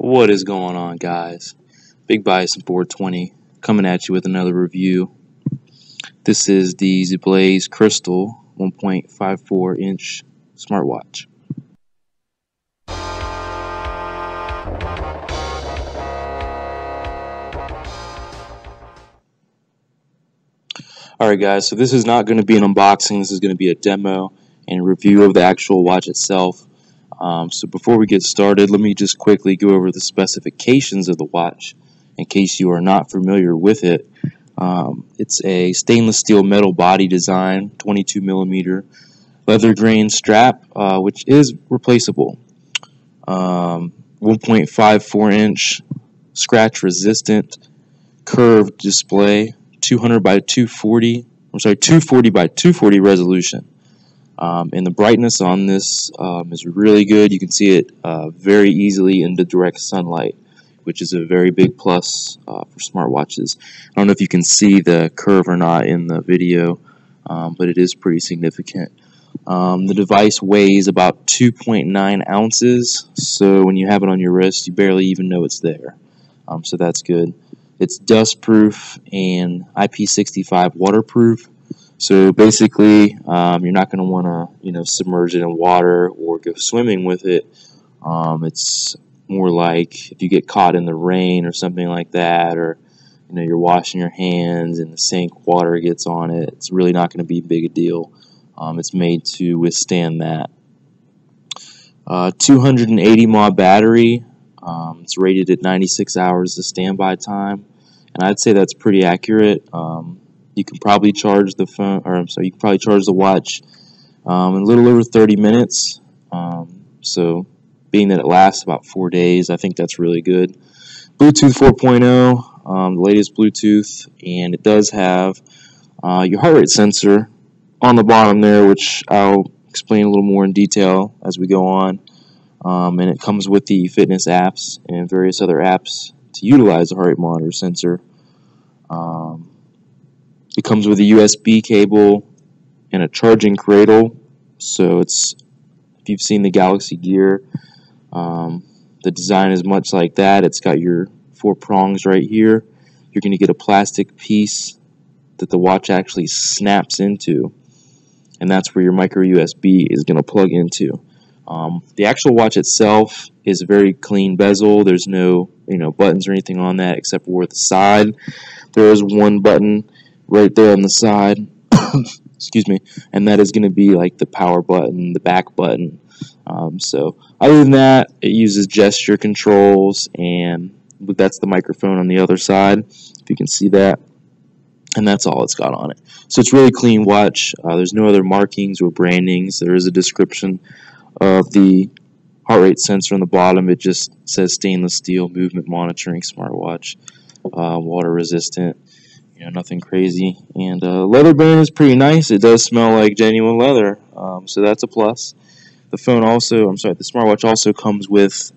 What is going on, guys? Big Bison 420 coming at you with another review. This is the ZEBLAZE Crystal 1.54 inch smartwatch. Alright guys, so this is not going to be an unboxing, this is going to be a demo and review of the actual watch itself. So before we get started, let me just quickly go over the specifications of the watch in case you are not familiar with it. It's a stainless steel metal body design, 22mm leather grain strap, which is replaceable. 1.54 inch scratch resistant curved display, 240 by 240 resolution. And the brightness on this is really good. You can see it very easily in the direct sunlight, which is a very big plus for smartwatches. I don't know if you can see the curve or not in the video, but it is pretty significant. The device weighs about 2.9 ounces, so when you have it on your wrist, you barely even know it's there. So that's good. It's dust proof and IP65 waterproof. So basically, you're not going to want to, submerge it in water or go swimming with it. It's more like if you get caught in the rain or something like that, or you're washing your hands and the sink water gets on it. It's really not going to be a big a deal. It's made to withstand that. 280 mAh battery. It's rated at 96 hours of standby time, and I'd say that's pretty accurate. You can probably charge the phone, you can probably charge the watch in a little over 30 minutes. So, being that it lasts about 4 days, I think that's really good. Bluetooth 4.0, the latest Bluetooth, and it does have your heart rate sensor on the bottom there, which I'll explain a little more in detail as we go on. And it comes with the fitness apps and various other apps to utilize the heart rate monitor sensor. It comes with a USB cable and a charging cradle. So if you've seen the Galaxy Gear, the design is much like that. It's got your 4 prongs right here. You're going to get a plastic piece that the watch actually snaps into, and that's where your micro USB is going to plug into. The actual watch itself is a very clean bezel. There's no buttons or anything on that except for the side. There is one button right there on the side, excuse me, and that is going to be like the power button, the back button. So other than that, it uses gesture controls, and that's the microphone on the other side, if you can see that, and that's all it's got on it. So it's really clean watch. There's no other markings or brandings. There is a description of the heart rate sensor on the bottom. It just says stainless steel movement monitoring smartwatch, water resistant. Nothing crazy, and leather band is pretty nice. It does smell like genuine leather, so that's a plus. The smartwatch also comes with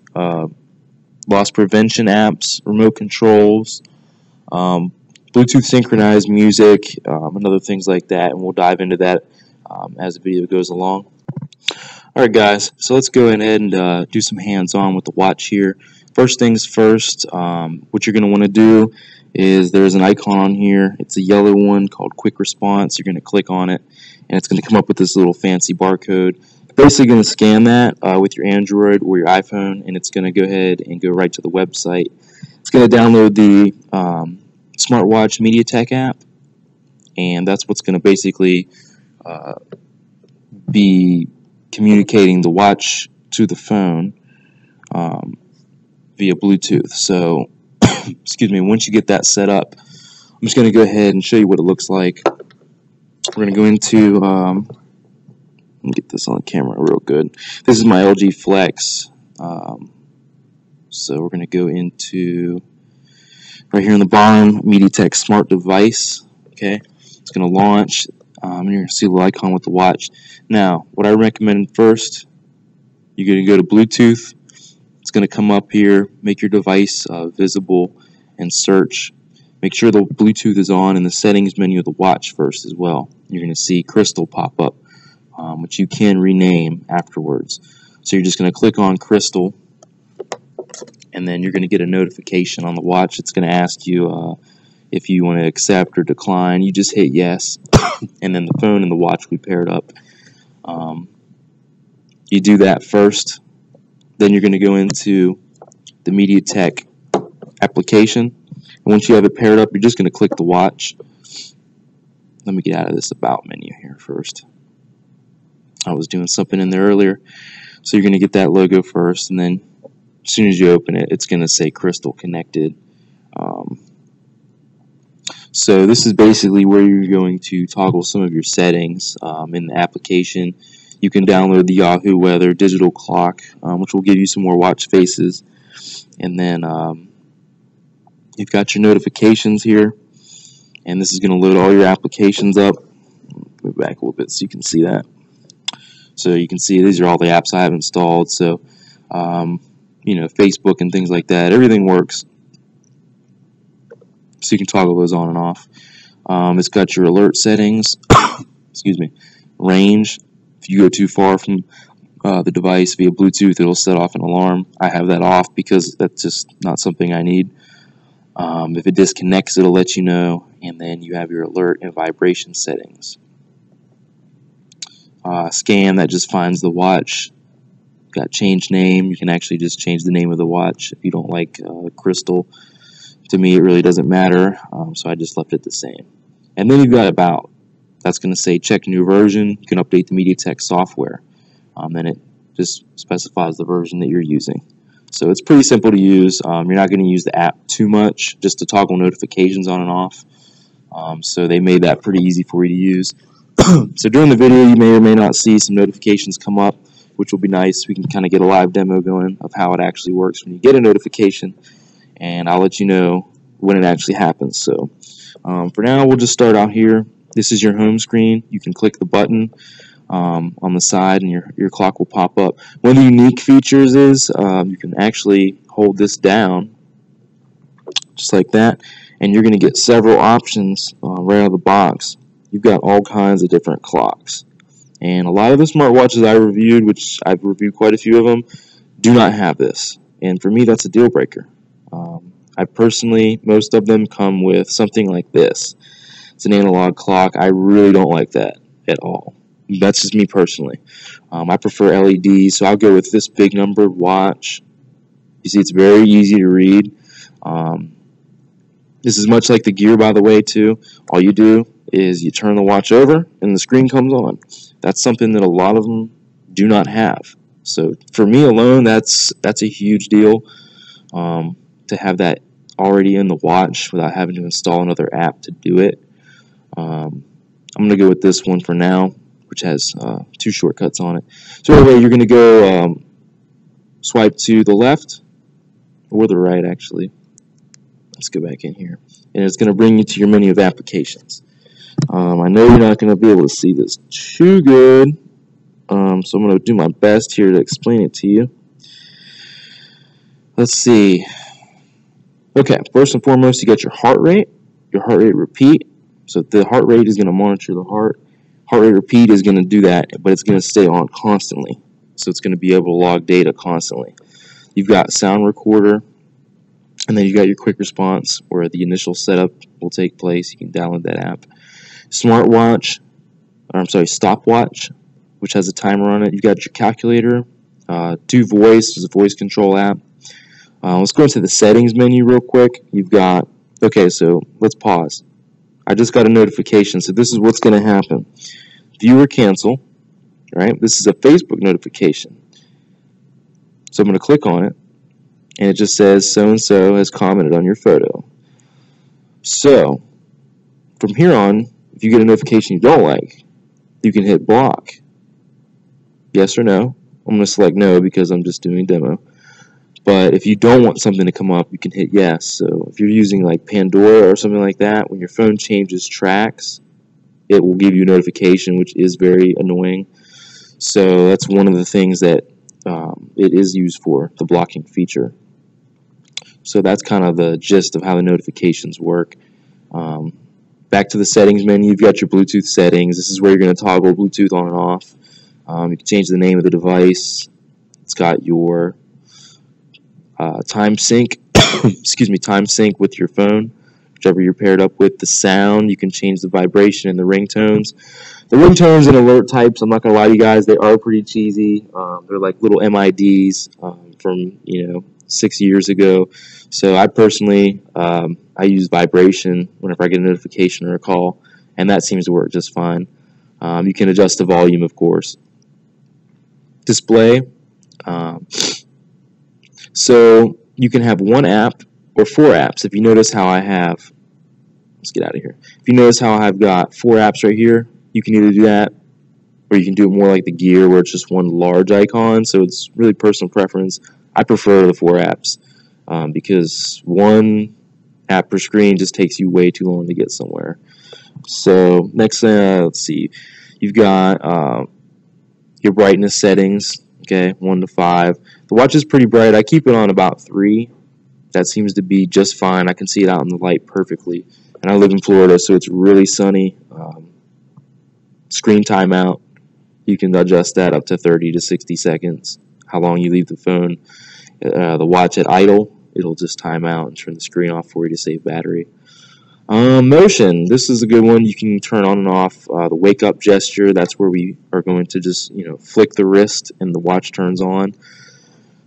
loss prevention apps, remote controls, Bluetooth synchronized music, and other things like that, and we'll dive into that as the video goes along. Alright guys, so let's go ahead and do some hands-on with the watch here. First things first, what you're going to want to do is there's an icon on here. It's a yellow one called Quick Response. You're going to click on it, and it's going to come up with this little fancy barcode. Basically going to scan that with your Android or your iPhone, and it's going to go ahead and go right to the website. It's going to download the smartwatch MediaTek app, and that's what's going to basically be communicating the watch to the phone via Bluetooth. So excuse me, once you get that set up, I'm just going to go ahead and show you what it looks like. We're going to go into, let me get this on the camera real good. This is my LG Flex. So we're going to go into, right here on the bottom, MediaTek Smart Device. Okay, it's going to launch, and you're going to see the icon with the watch. Now, what I recommend first, you're going to go to Bluetooth. It's going to come up here, make your device visible, and search. Make sure the Bluetooth is on in the settings menu of the watch first as well. You're going to see Crystal pop up, which you can rename afterwards. So you're just going to click on Crystal, and then you're going to get a notification on the watch. It's going to ask you if you want to accept or decline. You just hit yes, and then the phone and the watch will be paired up. You do that first, then you're going to go into the MediaTek application, and once you have it paired up, you're just going to click the watch. Let me get out of this About menu here first. I was doing something in there earlier. So you're going to get that logo first, and then as soon as you open it, it's going to say Crystal Connected. So this is basically where you're going to toggle some of your settings in the application. You can download the Yahoo Weather digital clock, which will give you some more watch faces. And then you've got your notifications here, and this is going to load all your applications up. Move back a little bit so you can see that. So you can see these are all the apps I have installed. So, you know, Facebook and things like that, everything works. So you can toggle those on and off. It's got your alert settings, excuse me, range. If you go too far from the device via Bluetooth, it'll set off an alarm. I have that off because that's just not something I need. If it disconnects, it'll let you know. And then you have your alert and vibration settings. Scan, that just finds the watch. Got change name. You can actually just change the name of the watch if you don't like Crystal. To me, it really doesn't matter, so I just left it the same. And then you've got About. That's going to say check new version. You can update the MediaTek software. And it just specifies the version that you're using. So it's pretty simple to use. You're not going to use the app too much, just to toggle notifications on and off. So they made that pretty easy for you to use. So during the video, you may or may not see some notifications come up, which will be nice. We can kind of get a live demo going of how it actually works when you get a notification, and I'll let you know when it actually happens. So for now, we'll just start out here. This is your home screen. You can click the button on the side, and your clock will pop up. One of the unique features is you can actually hold this down, just like that, and you're going to get several options right out of the box. You've got all kinds of different clocks. And a lot of the smartwatches I reviewed, which I've reviewed quite a few of them, do not have this. And for me, that's a deal breaker. I personally, most of them come with something like this. It's an analog clock. I really don't like that at all. That's just me personally. I prefer LEDs, so I'll go with this big numbered watch. You see, it's very easy to read. This is much like the Gear, by the way, too. All you do is you turn the watch over and the screen comes on. That's something that a lot of them do not have. So for me alone, that's a huge deal to have that already in the watch without having to install another app to do it. I'm going to go with this one for now, which has 2 shortcuts on it. So anyway, you're going to go swipe to the left or the right, actually. Let's go back in here. And it's going to bring you to your menu of applications. I know you're not going to be able to see this too good, so I'm going to do my best here to explain it to you. Let's see. Okay, first and foremost, you got your heart rate repeat. So the heart rate is going to monitor the heart. Heart rate repeat is going to do that, but it's going to stay on constantly. So it's going to be able to log data constantly. You've got sound recorder, and then you got your quick response where the initial setup will take place. You can download that app. Stopwatch, which has a timer on it. You've got your calculator. Do Voice is a voice control app. Let's go into the settings menu real quick. You've got, okay, so let's pause. I just got a notification, so this is what's going to happen. View or cancel, right? This is a Facebook notification. So I'm going to click on it, and it just says so-and-so has commented on your photo. So from here on, if you get a notification you don't like, you can hit block. Yes or no. I'm going to select no because I'm just doing a demo. But if you don't want something to come up, you can hit yes. So if you're using like Pandora or something like that, when your phone changes tracks, it will give you a notification, which is very annoying. So that's one of the things that it is used for, the blocking feature. So that's kind of the gist of how the notifications work. Back to the settings menu, you've got your Bluetooth settings. This is where you're going to toggle Bluetooth on and off. You can change the name of the device. It's got your time sync, excuse me, time sync with your phone, whichever you're paired up with. The sound, you can change the vibration and the ringtones. The ringtones and alert types, I'm not going to lie to you guys, they are pretty cheesy. They're like little MIDs from, 6 years ago. So I personally, I use vibration whenever I get a notification or a call, and that seems to work just fine. You can adjust the volume, of course. Display. So you can have one app or 4 apps. If you notice how I have, let's get out of here. If you notice how I've got 4 apps right here, you can either do that, or you can do it more like the gear where it's just one large icon. So it's really personal preference. I prefer the 4 apps because one app per screen just takes you way too long to get somewhere. So next, let's see. You've got your brightness settings. Okay, 1 to 5. The watch is pretty bright. I keep it on about 3. That seems to be just fine. I can see it out in the light perfectly. And I live in Florida, so it's really sunny. Screen timeout, you can adjust that up to 30 to 60 seconds. How long you leave the phone, the watch at idle, it'll just time out and turn the screen off for you to save battery. Motion, this is a good one. You can turn on and off the wake up gesture. That's where we are going to just flick the wrist and the watch turns on.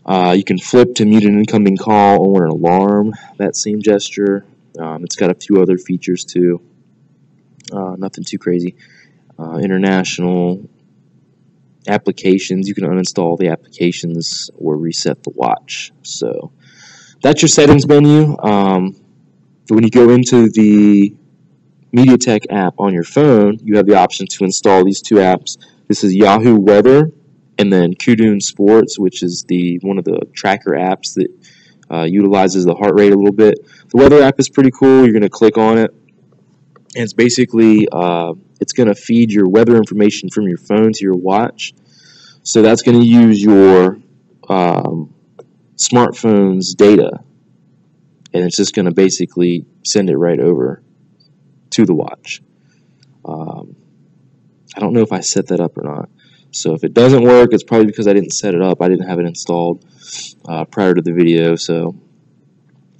You can flip to mute an incoming call or an alarm, that same gesture. It's got a few other features too. Nothing too crazy. International applications, you can uninstall the applications or reset the watch. So that's your settings menu. When you go into the MediaTek app on your phone, you have the option to install these 2 apps. This is Yahoo Weather and then Kudun Sports, which is one of the tracker apps that utilizes the heart rate a little bit. The weather app is pretty cool. You're going to click on it, and it's basically it's going to feed your weather information from your phone to your watch. So that's going to use your smartphone's data, and it's just going to basically send it right over to the watch. I don't know if I set that up or not. So if it doesn't work, it's probably because I didn't set it up. I didn't have it installed prior to the video, so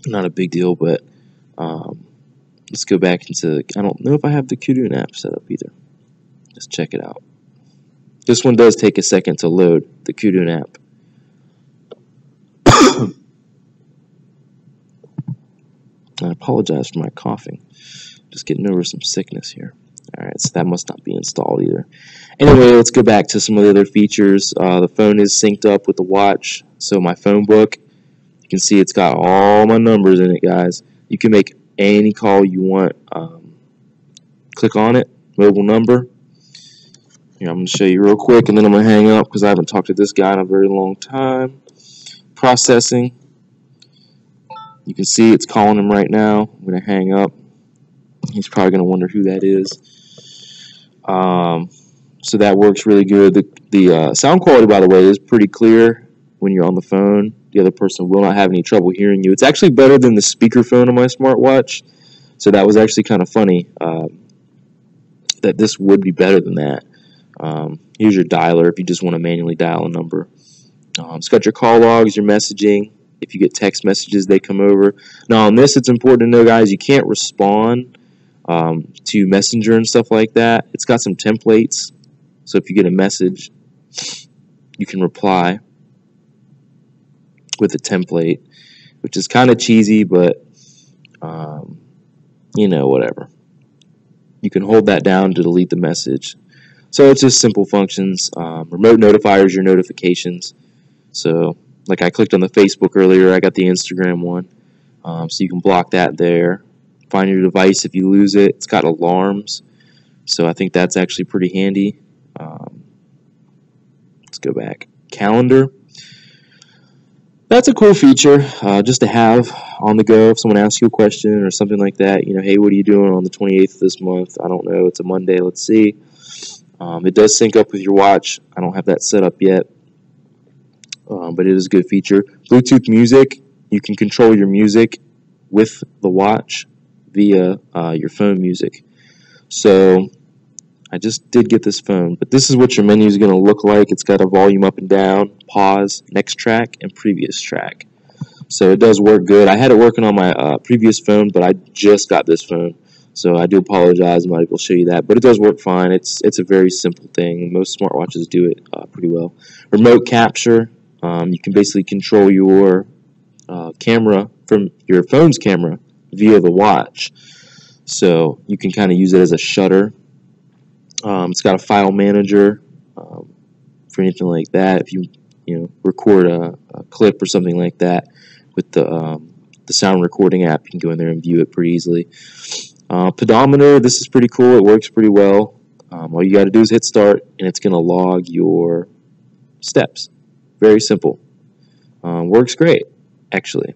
not a big deal. But let's go back into, I don't know if I have the Kudun app set up either. Let's check it out. This one does take a second to load, the Kudun app. I apologize for my coughing. Just getting over some sickness here. Alright, so that must not be installed either. Anyway, let's go back to some of the other features. The phone is synced up with the watch. So my phone book, you can see it's got all my numbers in it, guys. You can make any call you want. Click on it, mobile number. Here, I'm going to show you real quick, and then I'm going to hang up because I haven't talked to this guy in a very long time. Processing. You can see it's calling him right now. I'm going to hang up. He's probably going to wonder who that is. So that works really good. The sound quality, by the way, is pretty clear when you're on the phone. The other person will not have any trouble hearing you. It's actually better than the speakerphone on my smartwatch. So that was actually kind of funny that this would be better than that. Here's your dialer if you just want to manually dial a number. It's got your call logs, your messaging. If you get text messages, they come over. Now on this, it's important to know, guys, you can't respond to Messenger and stuff like that. It's got some templates. So if you get a message, you can reply with a template, which is kind of cheesy, but whatever. You can hold that down to delete the message. So it's just simple functions. Remote notifiers, your notifications. So like I clicked on the Facebook earlier, I got the Instagram one. So you can block that there. Find your device if you lose it. It's got alarms. So I think that's actually pretty handy. Let's go back. Calendar. That's a cool feature just to have on the go if someone asks you a question or something like that. Hey, what are you doing on the 28th of this month? I don't know. It's a Monday. Let's see. It does sync up with your watch. I don't have that set up yet, but it is a good feature. Bluetooth music. You can control your music with the watch via your phone music. So I just did get this phone, but this is what your menu is going to look like. It's got a volume up and down, pause, next track, and previous track. So it does work good. I had it working on my previous phone, but I just got this phone, so I do apologize. I'm not able to show you that, but it does work fine. It's a very simple thing. Most smartwatches do it pretty well. Remote capture. You can basically control your camera from your phone's camera via the watch. So you can kind of use it as a shutter. It's got a file manager for anything like that. If you record a clip or something like that with the sound recording app, you can go in there and view it pretty easily. Pedometer, this is pretty cool. It works pretty well. All you got to do is hit start, and it's going to log your steps. Very simple. Works great, actually.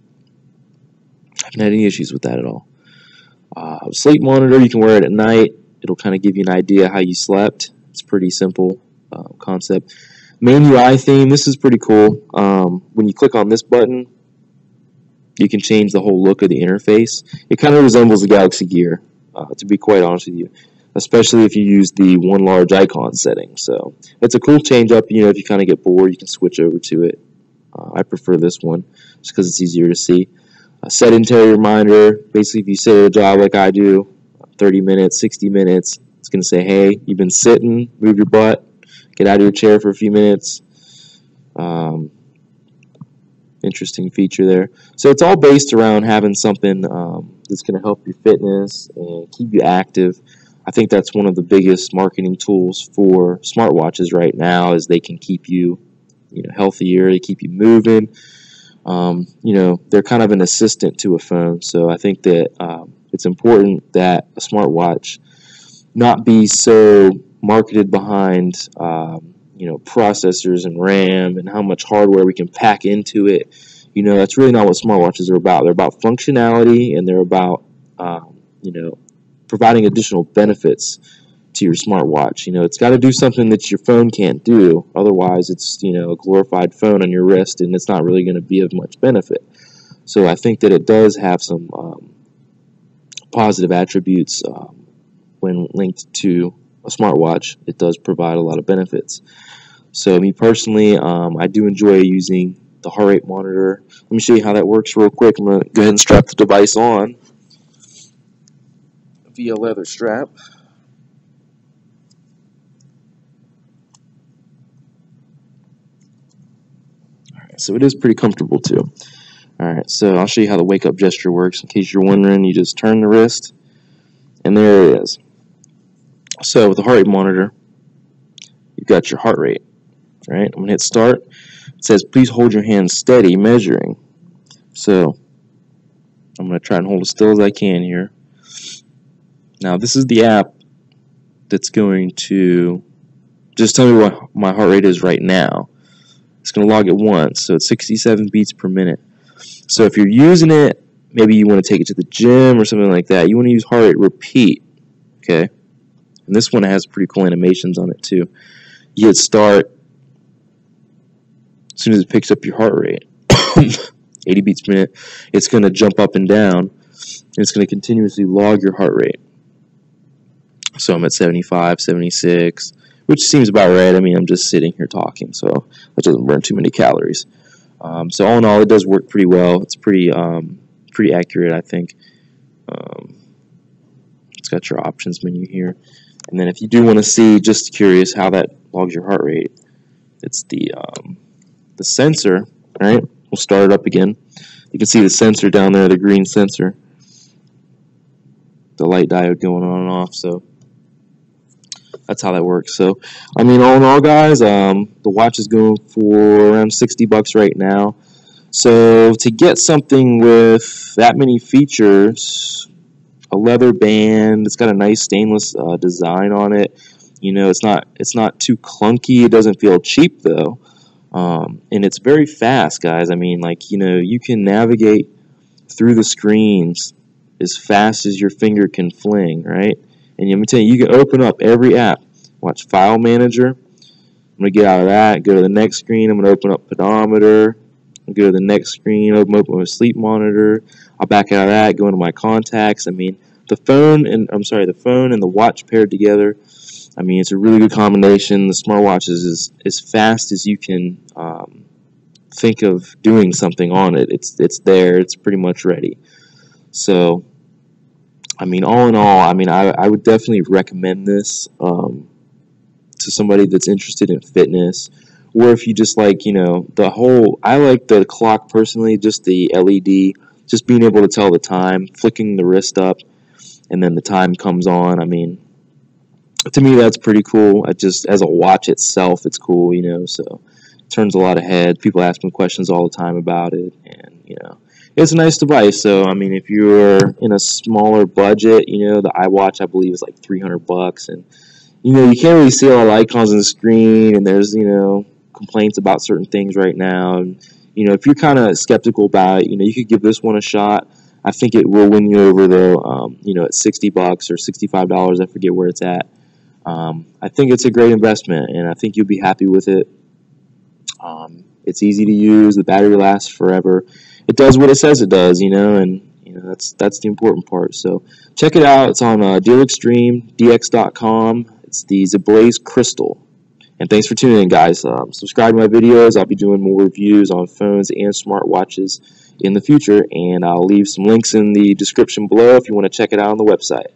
I haven't had any issues with that at all. Sleep monitor, you can wear it at night. It'll kind of give you an idea how you slept. It's pretty simple concept. Main UI theme, this is pretty cool. When you click on this button, you can change the whole look of the interface. It kind of resembles the Galaxy Gear, to be quite honest with you, especially if you use the one large icon setting. So it's a cool change up. If you kind of get bored, you can switch over to it. I prefer this one just because it's easier to see. A sedentary reminder, basically if you sit at a job like I do, 30 minutes, 60 minutes, it's going to say, hey, you've been sitting, move your butt, get out of your chair for a few minutes. Interesting feature there. So it's all based around having something that's going to help your fitness and keep you active. I think that's one of the biggest marketing tools for smartwatches right now, is they can keep you, healthier, they keep you moving. They're kind of an assistant to a phone. So I think that it's important that a smartwatch not be so marketed behind processors and RAM and how much hardware we can pack into it. That's really not what smartwatches are about. They're about functionality, and they're about providing additional benefits to your smartwatch. It's got to do something that your phone can't do. Otherwise, it's a glorified phone on your wrist, and it's not really going to be of much benefit. So I think that it does have some positive attributes when linked to a smartwatch. It does provide a lot of benefits. So me personally, I do enjoy using the heart rate monitor. Let me show you how that works real quick. I'm going to go ahead and strap the device on via leather strap. Alright, so it is pretty comfortable too. Alright, so I'll show you how the wake up gesture works. In case you're wondering, you just turn the wrist, and there it is. So with the heart rate monitor, you've got your heart rate. Alright, I'm going to hit start. It says, please hold your hand steady, measuring. So I'm going to try and hold as still as I can here. Now this is the app that's going to just tell me what my heart rate is right now. It's going to log it once, so it's 67 beats per minute. So if you're using it, maybe you want to take it to the gym or something like that, you want to use heart rate repeat. Okay, and this one has pretty cool animations on it too. You hit start. As soon as it picks up your heart rate, 80 beats per minute, it's going to jump up and down, and it's going to continuously log your heart rate. So I'm at 75, 76, which seems about right. I mean, I'm just sitting here talking, so that doesn't burn too many calories. So all in all, it does work pretty well. It's pretty accurate, I think. It's got your options menu here. And then if you do want to see, just curious how that logs your heart rate, it's the sensor, right? We'll start it up again. You can see the sensor down there, the green sensor. The light diode going on and off, so that's how that works. So, I mean, all in all, guys, the watch is going for around $60 right now. So, to get something with that many features, a leather band, it's got a nice stainless design on it. It's not too clunky. It doesn't feel cheap though. And it's very fast, guys. I mean, you can navigate through the screens as fast as your finger can fling, right? And let me tell you, you can open up every app. Watch File Manager. I'm going to get out of that, go to the next screen. I'm going to open up Pedometer. I'll go to the next screen, open up my sleep monitor. I'll back out of that, go into my contacts. I mean, the phone and the watch paired together, I mean, it's a really good combination. The smartwatch is as fast as you can think of doing something on it. It's there. It's pretty much ready. So, I mean, all in all, I mean, I would definitely recommend this to somebody that's interested in fitness, or if you just like, I like the clock personally, just the LED, just being able to tell the time, flicking the wrist up, and then the time comes on. I mean, to me, that's pretty cool. Just as a watch itself, it's cool, so it turns a lot of heads. People ask me questions all the time about it, and, it's a nice device. So, I mean, if you're in a smaller budget, the iWatch, I believe, is like $300, and, you can't really see a lot of icons on the screen, and there's, complaints about certain things right now, and, if you're kind of skeptical about it, you could give this one a shot. I think it will win you over, though, at $60 or $65, I forget where it's at. I think it's a great investment, and I think you'll be happy with it. It's easy to use. The battery lasts forever. It does what it says it does, and that's the important part. So check it out. It's on DealExtremeDX.com. It's the ZEBLAZE Crystal. And thanks for tuning in, guys. Subscribe to my videos. I'll be doing more reviews on phones and smartwatches in the future, and I'll leave some links in the description below if you want to check it out on the website.